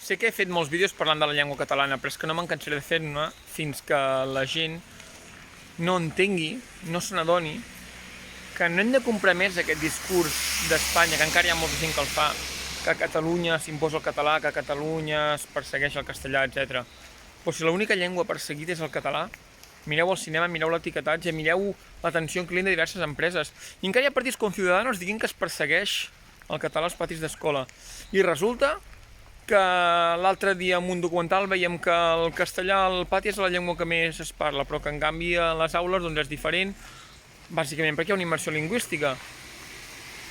Sé que he fet molts vídeos parlant de la llengua catalana, però és que no me'n cansaré de fer-ne fins que la gent no entengui, no se n'adoni, que no hem de comprar més aquest discurs d'Espanya, que encara hi ha molta gent que el fa, que a Catalunya s'imposa el català, que a Catalunya es persegueix el castellà, etc. Però si l'única llengua perseguida és el català, mireu el cinema, mireu l'etiquetatge, mireu l'atenció al client de diverses empreses. I encara hi ha partits com Ciudadanos dient que es persegueix el català als patis d'escola. I resulta que l'altre dia en un documental veiem que el castellà al pati és la llengua que més es parla, però que en canvi a les aules doncs, és diferent, bàsicament perquè hi ha una immersió lingüística.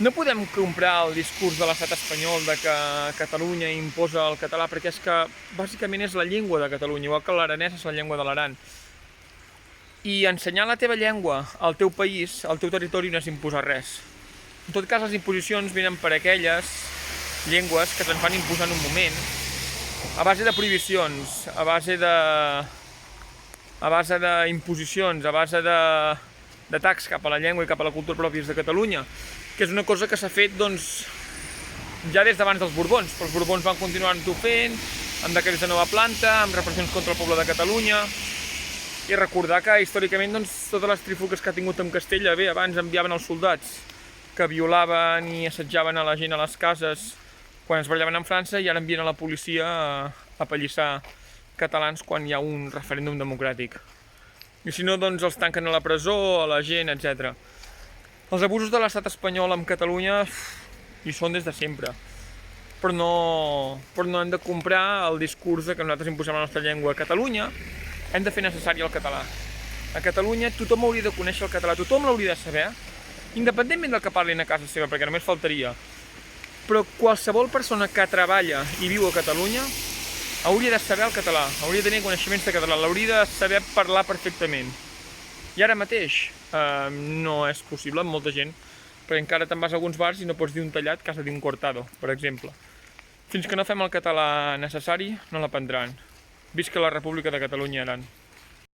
No podem comprar el discurs de l'estat espanyol de que Catalunya imposa el català, perquè és que bàsicament és la llengua de Catalunya, igual que l'aranès és la llengua de l'Aran. I ensenyar la teva llengua al teu país, al teu territori, no és imposar res. En tot cas, les imposicions venen per aquelles llengües que se'n van imposar en un moment, a base de prohibicions, a base d'imposicions, a base d'atacs cap a la llengua i cap a la cultura pròpies de Catalunya, que és una cosa que s'ha fet doncs, ja des d'abans dels Borbons, però els Borbons van continuar-ho fent, amb decrets de nova planta, amb repressions contra el poble de Catalunya, i recordar que històricament doncs, totes les trífugues que ha tingut en Castella, bé, abans enviaven els soldats que violaven i assetjaven a la gent a les cases quan es barallaven en França, i ara envien a la policia a apallissar catalans quan hi ha un referèndum democràtic. I si no, doncs els tanquen a la presó, a la gent, etc. Els abusos de l'estat espanyol amb Catalunya hi són des de sempre. Però no hem de comprar el discurs de que nosaltres imposem la nostra llengua. A Catalunya hem de fer necessari el català. A Catalunya tothom hauria de conèixer el català, tothom l'hauria de saber, independentment del que parlin a casa seva, perquè només faltaria. Però qualsevol persona que treballa i viu a Catalunya hauria de saber el català, hauria de tenir coneixements de català, l'hauria de saber parlar perfectament. I ara mateix no és possible amb molta gent, perquè encara te'n vas a alguns bars i no pots dir un tallat que has de dir un cortado, per exemple. Fins que no fem el català necessari, no l'aprendran. Visca la República de Catalunya i Aran.